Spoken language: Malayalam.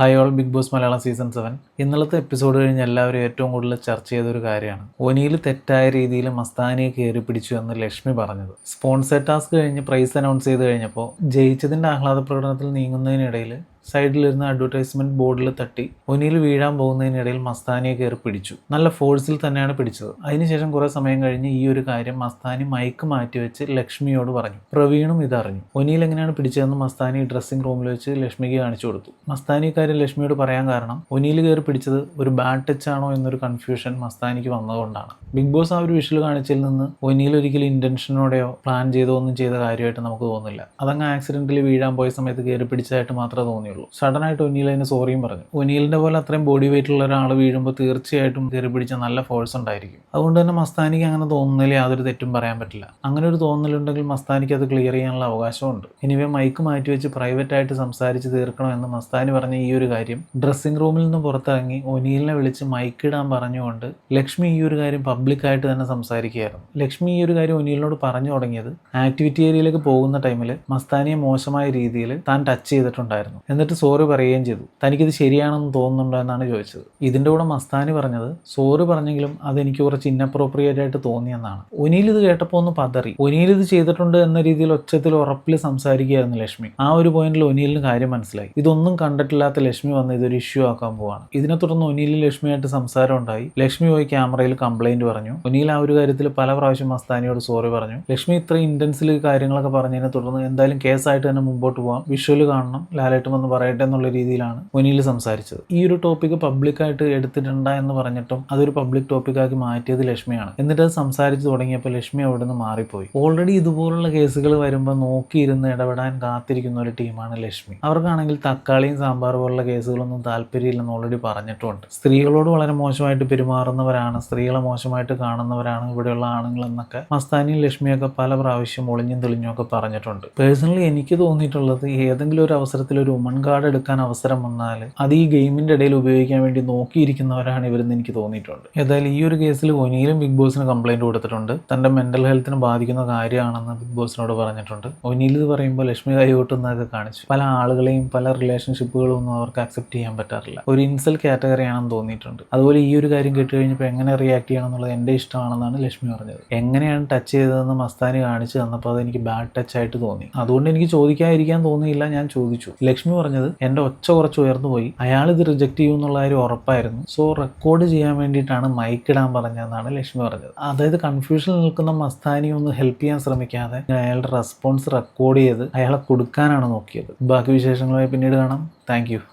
Hi all, Big Boss Malayalam season 7 ഇന്നലത്തെ എപ്പിസോഡ് കഴിഞ്ഞ് എല്ലാവരും ഏറ്റവും കൂടുതൽ ചർച്ച ചെയ്തൊരു കാര്യമാണ് ഒനിയിൽ തെറ്റായ രീതിയിൽ മസ്താനിയെ കയറി പിടിച്ചു എന്ന് ലക്ഷ്മി പറഞ്ഞത്. സ്പോൺസർ ടാസ്ക് കഴിഞ്ഞ് പ്രൈസ് അനൗൺസ് ചെയ്ത് കഴിഞ്ഞപ്പോൾ ജയിച്ചതിൻ്റെ ആഹ്ലാദ പ്രകടനത്തിൽ നീങ്ങുന്നതിനിടയിൽ സൈഡിലിരുന്ന അഡ്വർടൈസ്മെന്റ് ബോർഡിൽ തട്ടി ഒനിയിൽ വീഴാൻ പോകുന്നതിനിടയിൽ മസ്താനിയെ കയറി പിടിച്ചു. നല്ല ഫോഴ്സിൽ തന്നെയാണ് പിടിച്ചത്. അതിനുശേഷം കുറെ സമയം കഴിഞ്ഞ് ഈ ഒരു കാര്യം മസ്താനി മൈക്ക് മാറ്റിവെച്ച് ലക്ഷ്മിയോട് പറഞ്ഞു. പ്രവീണും ഇതറിഞ്ഞു. ഒനിയിൽ എങ്ങനെയാണ് പിടിച്ചതെന്ന് മസ്താനി ഡ്രസ്സിംഗ് റൂമിൽ വെച്ച് ലക്ഷ്മിക്ക് കാണിച്ചു കൊടുത്തു. മസ്താനി കാര്യം ലക്ഷ്മിയോട് പറയാൻ കാരണം ഒനിയിൽ കയറി പിടിച്ചത് ഒരു ബാഡ് ടച്ച് ആണോ എന്നൊരു കൺഫ്യൂഷൻ മസ്താനിക്ക് വന്നതുകൊണ്ടാണ്. ബിഗ് ബോസ് ആ ഒരു വിഷ്വൽ കാണിച്ചതിൽ നിന്ന് ഒനിയിൽ ഒരിക്കലും ഇന്റൻഷനോടെയോ പ്ലാൻ ചെയ്തോ ഒന്നും ചെയ്ത കാര്യമായിട്ട് നമുക്ക് തോന്നുന്നില്ല. അതങ്ങ് ആക്സിഡന്റലി വീഴാൻ പോയ സമയത്ത് കയറി പിടിച്ചതായിട്ട് മാത്രമേ തോന്നിയുള്ളൂ. സഡൻ ആയിട്ട് ഒനിയിൽ അതിന് സോറിയും പറഞ്ഞു. ഒനിയിലിന്റെ പോലെ അത്രയും ബോഡി വെയിറ്റ് ഉള്ള ഒരാൾ വീഴുമ്പോൾ തീർച്ചയായിട്ടും കയറി പിടിച്ച നല്ല ഫോഴ്സ് ഉണ്ടായിരിക്കും. അതുകൊണ്ട് തന്നെ മസ്താനിക്ക് അങ്ങനെ തോന്നുന്നതിൽ യാതൊരു തെറ്റും പറയാൻ പറ്റില്ല. അങ്ങനെ ഒരു തോന്നലുണ്ടെങ്കിൽ മസ്താനിക്ക് അത് ക്ലിയർ ചെയ്യാനുള്ള അവകാശമുണ്ട്. ഇനിവേ മൈക്ക് മാറ്റി വെച്ച് പ്രൈവറ്റ് ആയിട്ട് സംസാരിച്ച് തീർക്കണമെന്ന് മസ്താനി പറഞ്ഞ ഈ ഒരു കാര്യം ഡ്രസ്സിംഗ് റൂമിൽ നിന്ന് പുറത്തിറങ്ങി ഒനിയിലിനെ വിളിച്ച് മൈക്ക് ഇടാൻ പറഞ്ഞുകൊണ്ട് ലക്ഷ്മി ഈ ഒരു കാര്യം പബ്ലിക്കായിട്ട് തന്നെ സംസാരിക്കുകയായിരുന്നു. ലക്ഷ്മി ഈ ഒരു കാര്യം ഒനിയിലിനോട് പറഞ്ഞു തുടങ്ങിയത് ആക്ടിവിറ്റി ഏരിയയിലേക്ക് പോകുന്ന ടൈമിൽ മസ്താനിയെ മോശമായ രീതിയിൽ താൻ ടച്ച് ചെയ്തിട്ടുണ്ടായിരുന്നു. എന്നിട്ട് സോറി പറയുകയും ചെയ്തു. തനിക്കിത് ശരിയാണെന്ന് തോന്നുന്നുണ്ടോ എന്നാണ് ചോദിച്ചത്. ഇതിൻ്റെ കൂടെ മസ്താനി പറഞ്ഞത് സോറി പറഞ്ഞെങ്കിലും അതെനിക്ക് കുറച്ച് ഇന്നപ്രോപ്രിയേറ്റ് ആയിട്ട് തോന്നിയെന്നാണ്. ഒനിയിൽ ഇത് കേട്ടപ്പോൾ ഒന്ന് പതറി. ഒനിയിൽ ഇത് ചെയ്തിട്ടുണ്ട് എന്ന രീതിയിൽ ഒച്ചത്തിൽ ഉറപ്പിൽ സംസാരിക്കുകയായിരുന്നു ലക്ഷ്മി. ആ ഒരു പോയിന്റിൽ ഒനിയിലിന് കാര്യം മനസ്സിലായി. ഇതൊന്നും കണ്ടിട്ടില്ലാത്ത ലക്ഷ്മി വന്ന് ഇതൊരു ഇഷ്യൂ ആക്കാൻ പോവാണ്. ഇതിനെ തുടർന്ന് ഒനിയിൽ ലക്ഷ്മിയായിട്ട് സംസാരം ഉണ്ടായി. ലക്ഷ്മി പോയി ക്യാമറയിൽ കംപ്ലൈന്റ് പറഞ്ഞു. ഒനിയിൽ ആ ഒരു കാര്യത്തിൽ പല പ്രാവശ്യം മസ്താനിയോട് സോറി പറഞ്ഞു. ലക്ഷ്മി ഇത്രയും ഇന്റൻസിൽ കാര്യങ്ങളൊക്കെ പറഞ്ഞതിനെ തുടർന്ന് എന്തായാലും കേസായിട്ട് തന്നെ മുമ്പോട്ട് പോകാം, വിഷ്വൽ കാണണം, ലാലേട്ടും വന്ന് പറയട്ടെ എന്നുള്ള രീതിയിലാണ് ഒനിയിൽ സംസാരിച്ചത്. ഈ ഒരു ടോപ്പിക്ക് പബ്ലിക്കായിട്ട് എടുത്തിട്ടുണ്ട എന്ന് പറഞ്ഞിട്ടും അതൊരു പബ്ലിക് ടോപ്പിക്കാക്കി മാറ്റിയത് ലക്ഷ്മിയാണ്. എന്നിട്ട് അത് സംസാരിച്ച് തുടങ്ങിയപ്പോൾ ലക്ഷ്മി അവിടെ നിന്ന് മാറിപ്പോയി. ഓൾറെഡി ഇതുപോലുള്ള കേസുകൾ വരുമ്പോൾ നോക്കിയിരുന്ന് ഇടപെടാൻ കാത്തിരിക്കുന്ന ഒരു ടീമാണ് ലക്ഷ്മി. അവർക്കാണെങ്കിൽ തക്കാളിയും സാമ്പാർ പോലുള്ള കേസുകളൊന്നും താല്പര്യമില്ലെന്ന് ഓൾറെഡി പറഞ്ഞിട്ടുണ്ട്. സ്ത്രീകളോട് വളരെ മോശമായിട്ട് പെരുമാറുന്നവരാണ്, സ്ത്രീകളെ മോശമായിട്ട് കാണുന്നവരാണ് ഇവിടെയുള്ള ആണുങ്ങൾ എന്നൊക്കെ മസ്താനിയും ലക്ഷ്മിയൊക്കെ പല പ്രാവശ്യം ഒളിഞ്ഞും തെളിഞ്ഞും ഒക്കെ പറഞ്ഞിട്ടുണ്ട്. പേഴ്സണലി എനിക്ക് തോന്നിയിട്ടുള്ളത് ഏതെങ്കിലും ഒരു അവസരത്തിൽ ഒരു വുമൺ കാർഡ് എടുക്കാൻ അവസരം വന്നാൽ അത് ഈ ഗെയിമിന്റെ ഇടയിൽ ഉപയോഗിക്കാൻ വേണ്ടി നോക്കിയിരിക്കുന്നവരാണ് ഇവരെന്ന് എനിക്ക് തോന്നിയിട്ടുണ്ട്. ഏതായാലും ഈ ഒരു കേസിൽ ഒനിയിലും ബിഗ് ബോസിന് കംപ്ലൈന്റ് കൊടുത്തിട്ടുണ്ട്. തന്റെ മെന്റൽ ഹെൽത്തിനെ ബാധിക്കുന്ന കാര്യമാണെന്ന് ബിഗ് ബോസിനോട് പറഞ്ഞിട്ടുണ്ട്. ഒനിയിൽ ഇത് പറയുമ്പോൾ ലക്ഷ്മി കൈകൊട്ടുന്നതൊക്കെ കാണിച്ചു. പല ആളുകളെയും പല റിലേഷൻഷിപ്പുകളും ഒന്നും അവർക്ക് അക്സെപ്റ്റ് ചെയ്യാൻ പറ്റാറില്ല. ഒരു ഇൻസൽ കാറ്റഗറി ആണെന്ന് തോന്നിയിട്ടുണ്ട്. അതുപോലെ ഈ ഒരു കാര്യം കേട്ട് കഴിഞ്ഞപ്പോൾ എങ്ങനെ റിയാക്ട് ചെയ്യണം എന്നുള്ളത് എൻ്റെ ഇഷ്ടമാണെന്നാണ് ലക്ഷ്മി പറഞ്ഞത്. എങ്ങനെയാണ് ടച്ച് ചെയ്തതെന്ന് മസ്താനി കാണിച്ചു തന്നപ്പോൾ അതെനിക്ക് ബാഡ് ടച്ച് ആയിട്ട് തോന്നി. അതുകൊണ്ട് എനിക്ക് ചോദിക്കാതിരിക്കാൻ തോന്നിയില്ല, ഞാൻ ചോദിച്ചു. ലക്ഷ്മി പറഞ്ഞത് എൻ്റെ ഒച്ച കുറച്ച് ഉയർന്നു പോയി, അയാൾ ഇത് റിജക്ട് ചെയ്യും എന്നുള്ള കാര്യം ഉറപ്പായിരുന്നു, സോ റെക്കോർഡ് ചെയ്യാൻ വേണ്ടിയിട്ടാണ് മൈക്ക് ഇടാൻ പറഞ്ഞതെന്നാണ് ലക്ഷ്മി പറഞ്ഞത്. അതായത് കൺഫ്യൂഷനിൽ നിൽക്കുന്ന മസ്താനി ഒന്ന് ഹെൽപ്പ് ചെയ്യാൻ ശ്രമിക്കാതെ അയാളുടെ റെസ്പോൺസ് റെക്കോർഡ് ചെയ്ത് അയാളെ കൊടുക്കാനാണ് നോക്കിയത്. ബാക്കി വിശേഷങ്ങളുമായി പിന്നീട് കാണാം. Thank you.